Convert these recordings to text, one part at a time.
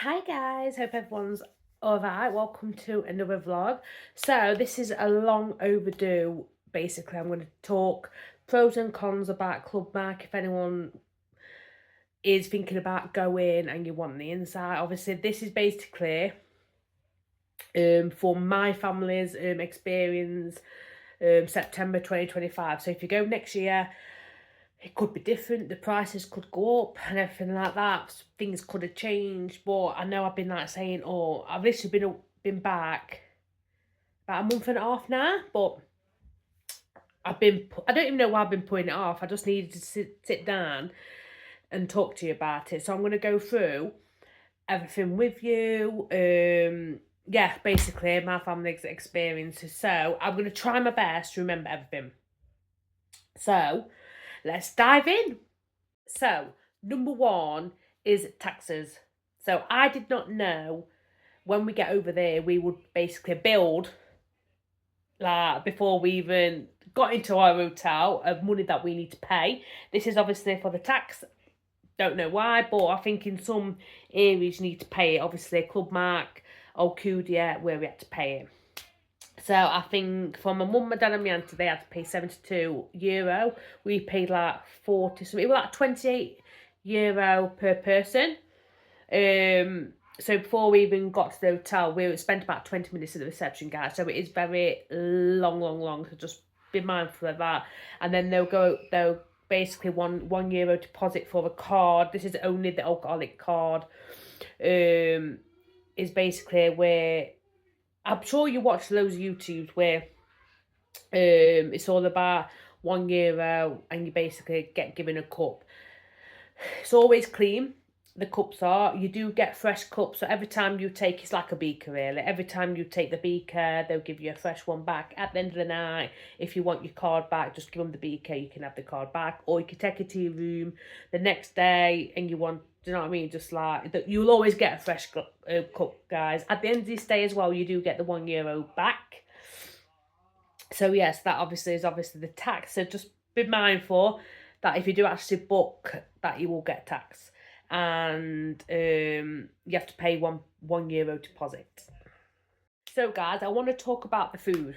Hi guys, hope everyone's alright. Welcome to another vlog. So this is a long overdue. Basically, I'm going to talk pros and cons about Club Mac. If anyone is thinking about going and you want the insight, obviously this is basically for my family's experience, September 2025. So if you go next year, it could be different, the prices could go up and everything like that, things could have changed. But I know I've been like saying, oh, I've literally been back about a month and a half now, but I don't even know why I've been putting it off. I just needed to sit down and talk to you about it. So I'm going to go through everything with you. Yeah, basically my family's experiences. So I'm going to try my best to remember everything. So let's dive in. So, number one is taxes. So, I did not know when we get over there, we would basically build, like, before we even got into our hotel, of money that we need to pay. This is obviously for the tax. Don't know why, but I think in some areas you need to pay it. Obviously, Club Mac Alcudia, where we had to pay it. So I think for my mum, my dad and my auntie, they had to pay €72. We paid like 40, so it was like €28 per person. So before we even got to the hotel, we spent about 20 minutes at the reception, guys. So it is very long. So just be mindful of that. And then they'll basically €1 deposit for a card. This is only the alcoholic card. Is basically where I'm sure you watch loads of YouTubes where it's all about €1 and you basically get given a cup. It's always clean. The cups are. You do get fresh cups, so every time you take, it's like a beaker really. Every time you take the beaker, they'll give you a fresh one back. At the end of the night, if you want your card back, just give them the beaker, you can have the card back. Or you can take it to your room the next day and you want, do you know what I mean? Just like, you'll always get a fresh cup, guys. At the end of this day as well, you do get the €1 back. So yes, that obviously is the tax. So just be mindful that if you do actually book, that you will get tax. And you have to pay €1 deposit. So guys, I want to talk about the food.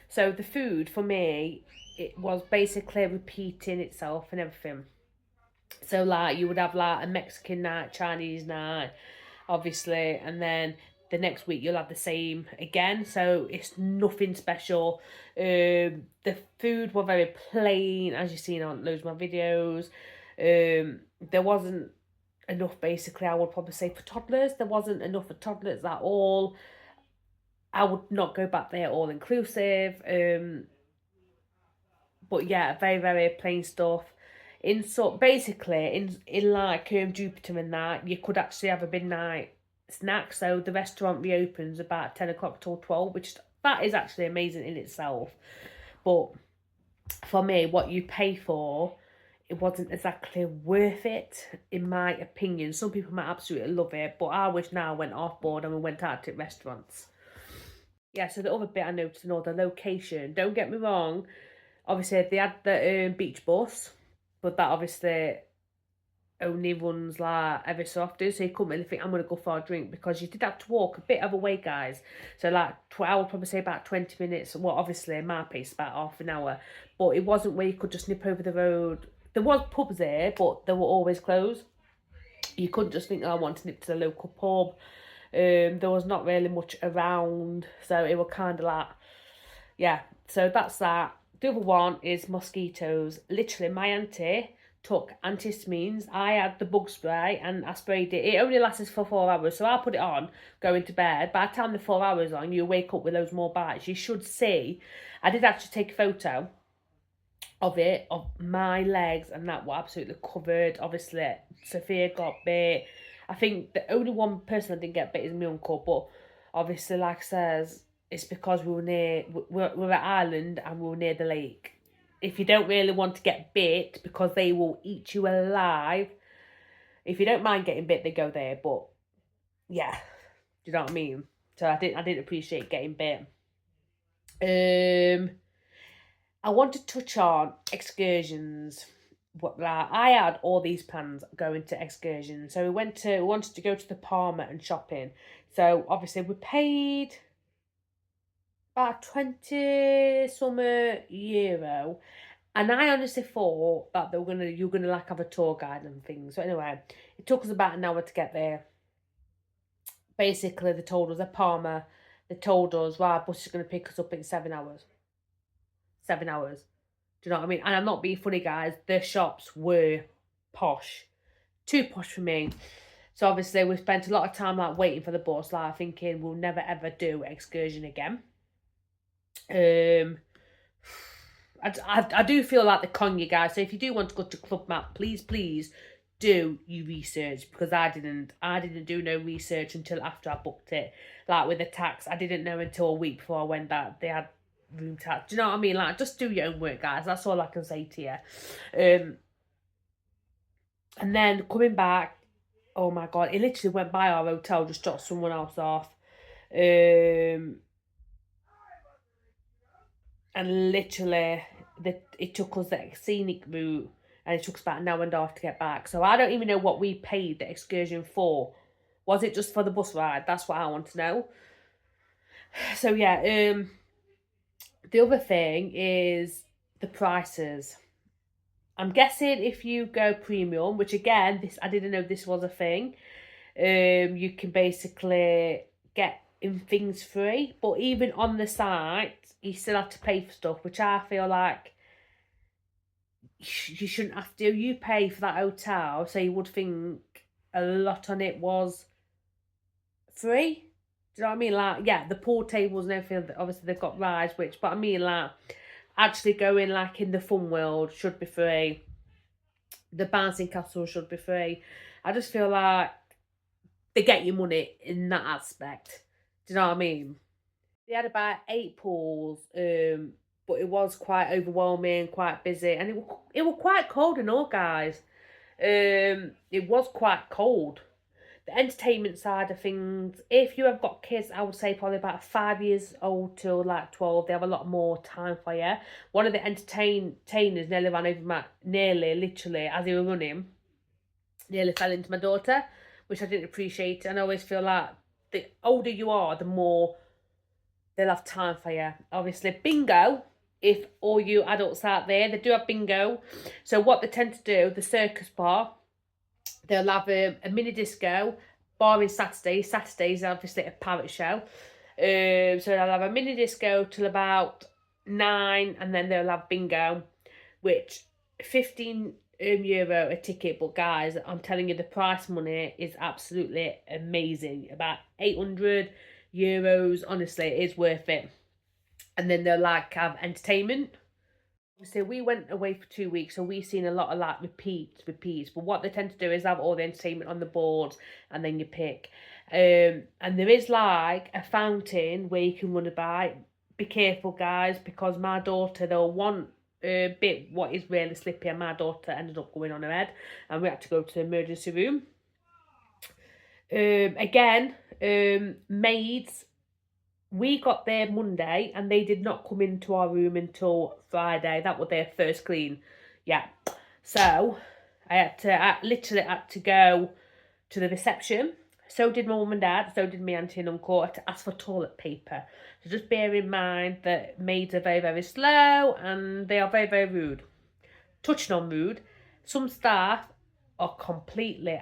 So the food for me, it was basically repeating itself and everything. So like you would have like a Mexican night, Chinese night, obviously, and then the next week you'll have the same again. So it's nothing special. The food were very plain, as you've seen on loads of my videos. There wasn't enough, basically, I would probably say, for toddlers. There wasn't enough for toddlers at all. I would not go back there all inclusive. But yeah, very plain stuff. In like Jupiter and that, you could actually have a midnight snack. So the restaurant reopens about 10 o'clock till 12, which that is actually amazing in itself. But for me, what you pay for, it wasn't exactly worth it, in my opinion. Some people might absolutely love it, but I wish now I went off board and we went out to restaurants. Yeah, so the other bit I noticed, the location. Don't get me wrong, obviously they had the beach bus, but that obviously only runs like every so often, so you couldn't really think I'm going to go for a drink, because you did have to walk a bit of a way, guys. So like I would probably say about 20 minutes. Well, obviously my pace about half an hour, but it wasn't where you could just nip over the road. There was pubs there, but they were always closed. You couldn't just think, oh, I want to nip to the local pub. There was not really much around, so it was kind of like, yeah. So that's that. The other one is mosquitoes. Literally, my auntie took antihistamines. I had the bug spray and I sprayed it. It only lasts for 4 hours, so I put it on going to bed. By the time the 4 hours on, you wake up with those more bites. You should see. I did actually take a photo of it, of my legs, and that were absolutely covered. Obviously, Sophia got bit. I think the only one person that didn't get bit is my uncle, but obviously, like I says, it's because we're at Ireland and we were near the lake. If you don't really want to get bit, because they will eat you alive, if you don't mind getting bit, they go there. But yeah, do you know what I mean? So I didn't appreciate getting bit. I want to touch on excursions. what, like, I had all these plans going to excursions. So we wanted to go to the Palmer and shopping. So obviously we paid about 20 summer euro. And I honestly thought that you were gonna like have a tour guide and things. So anyway, it took us about an hour to get there. Basically, they told us at Palmer, they told us, right, bus is gonna pick us up in 7 hours. 7 hours. Do you know what I mean? And I'm not being funny, guys. The shops were posh, too posh for me. So obviously, we spent a lot of time like waiting for the bus, like thinking we'll never ever do excursion again. I do feel like the con you guys. So if you do want to go to Club Mac, please do your research, because I didn't do no research until after I booked it. Like with the tax, I didn't know until a week before I went that they had room tax. Do you know what I mean? Like, just do your own work, guys. That's all I can say to you. And then coming back, oh my god, it literally went by our hotel, just dropped someone else off. And literally, it took us the scenic route, and it took us about an hour and a half to get back. So I don't even know what we paid the excursion for. Was it just for the bus ride? That's what I want to know. So yeah, the other thing is the prices. I'm guessing if you go premium, which again, I didn't know this was a thing, you can basically get in things free. But even on the site, you still have to pay for stuff, which I feel like you shouldn't have to. You pay for that hotel, so you would think a lot on it was free. Do you know what I mean? Like, yeah, the pool tables and everything, obviously they've got rides, but I mean, like, actually going like in the fun world should be free. The bouncing castle should be free. I just feel like they get your money in that aspect. Do you know what I mean? They had about 8 pools, but it was quite overwhelming, quite busy, and it was quite cold and all, guys. It was quite cold. The entertainment side of things, if you have got kids, I would say probably about 5 years old till like 12, they have a lot more time for you. One of the entertainers nearly ran over literally, as he was running, nearly fell into my daughter, which I didn't appreciate. And I always feel like the older you are, the more they'll have time for you. Obviously, bingo, if all you adults out there, they do have bingo. So what they tend to do, the circus bar, they'll have a mini disco, barring Saturdays. Saturdays, obviously, a parrot show. So they'll have a mini disco till about 9, and then they'll have bingo, which 15 euro a ticket. But guys, I'm telling you, the price money is absolutely amazing. About 800 euros. Honestly, it is worth it. And then they'll like have entertainment. So we went away for 2 weeks, so we've seen a lot of like repeats. But what they tend to do is have all the entertainment on the board, and then you pick. And there is like a fountain where you can run about. Be careful, guys, because my daughter, they'll want a bit what is really slippy, and my daughter ended up going on her head, and we had to go to the emergency room. Again, maids. We got there Monday, and they did not come into our room until Friday. That was their first clean. Yeah. So I literally had to go to the reception. So did my mum and dad. So did my auntie and uncle, to ask for toilet paper. So just bear in mind that maids are very, very slow, and they are very, very rude. Touching on rude, some staff are completely,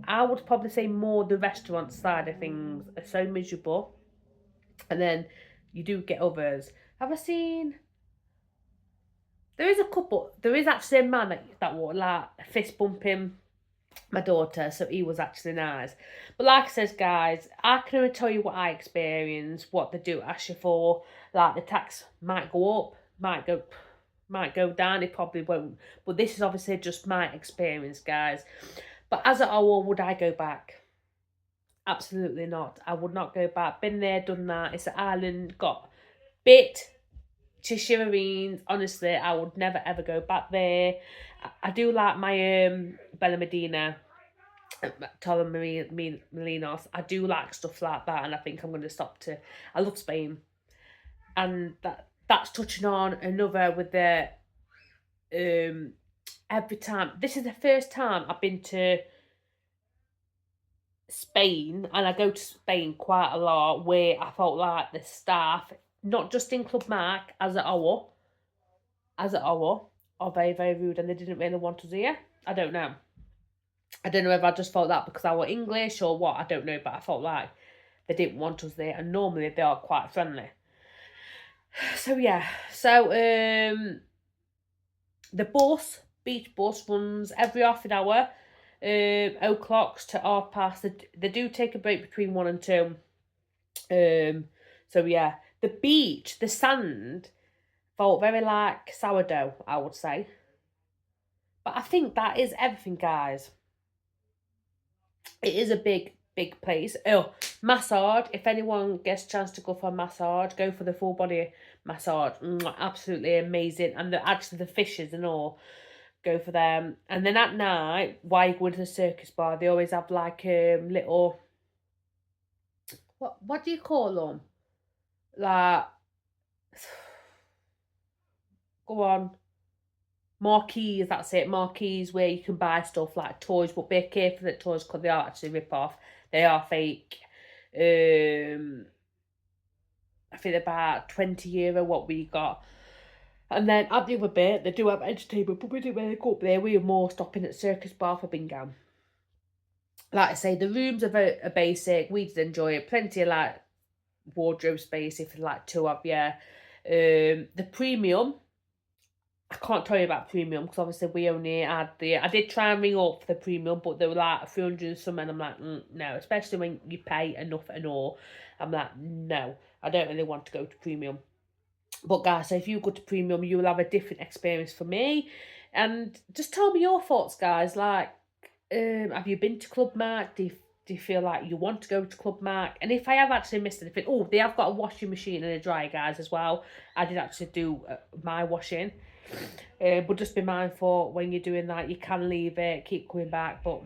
I would probably say more the restaurant side of things, are so miserable. And then you do get others. Have I seen? There is a couple. There is actually a man that would like fist bumping my daughter, so he was actually nice. But like I says, guys, I can only tell you what I experienced, what they do ask you for. Like the tax might go up, might go down. It probably won't. But this is obviously just my experience, guys. But as a whole, would I go back? Absolutely not. I would not go back. Been there, done that. It's an island, got bit to shiverings. Honestly, I would never ever go back there. I do like my Bella Medina, Torremolinos. I do like stuff like that, and I think I'm going to stop to. I love Spain, and that's touching on another with the every time. This is the first time I've been to Spain, and I go to Spain quite a lot, where I felt like the staff, not just in Club Mac, as a are very, very rude, and they didn't really want us here. I don't know. I don't know if I just felt that because I were English or what, I don't know, but I felt like they didn't want us there, and normally they are quite friendly. So yeah, so the beach bus runs every half an hour, o'clock to past. They do take a break between 1 and 2. So yeah, the beach, the sand felt very like sourdough, I would say. But I think that is everything, guys. It is a big, big place. Oh, massage. If anyone gets a chance to go for a massage, go for the full body massage. Absolutely amazing. And actually the fishes and all, go for them. And then at night, while you go to the circus bar, they always have like little, what do you call them? Like, go on. Marquees, that's it. Marquees where you can buy stuff like toys, but be careful that toys, because they are actually rip-off. They are fake. I think about €20 what we got. And then at the other bit, they do have entertainment, but we didn't really go up there. We were more stopping at Circus Bar for bingo. Like I say, the rooms are basic. We did enjoy it. Plenty of like wardrobe space if you like to have, yeah. The premium, I can't tell you about premium because obviously we only had I did try and ring up for the premium, but they were like 300 and some, and I'm like, no, especially when you pay enough and all. I'm like, no, I don't really want to go to premium. But guys, so if you go to premium, you will have a different experience for me. And just tell me your thoughts, guys. Like, have you been to Club Mac? Do you feel like you want to go to Club Mac? And if I have actually missed anything, oh, they have got a washing machine and a dryer, guys, as well. I did actually do my washing. But just be mindful when you're doing that. You can leave it, keep coming back. But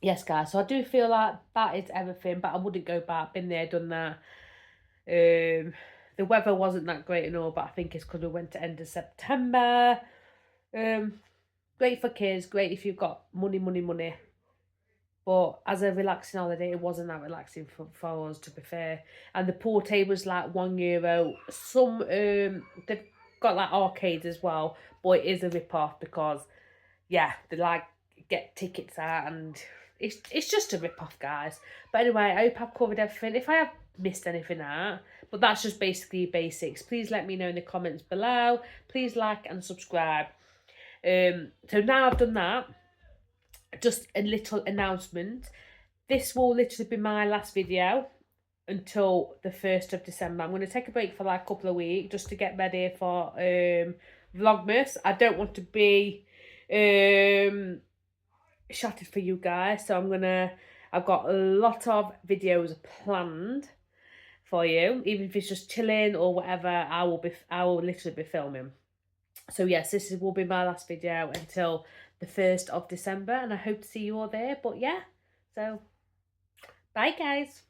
yes, guys, so I do feel like that is everything. But I wouldn't go back. Been there, done that. The weather wasn't that great and all, but I think it's because we went to end of September. Great for kids, great if you've got money. But as a relaxing holiday, it wasn't that relaxing for us, to be fair. And the pool table was like €1. Some they've got like arcades as well, but it is a rip off because yeah, they like get tickets out, and it's just a rip off, guys. But anyway, I hope I've covered everything. If I have missed anything out, but that's just basically basics. Please let me know in the comments below. Please like and subscribe. So now I've done that, just a little announcement. This will literally be my last video until the 1st of December. I'm going to take a break for like a couple of weeks just to get ready for Vlogmas. I don't want to be shattered for you guys, so I've got a lot of videos planned for you. Even if it's just chilling or whatever, I will literally be filming. So yes, this will be my last video until the 1st of December, and I hope to see you all there. But yeah, so bye guys.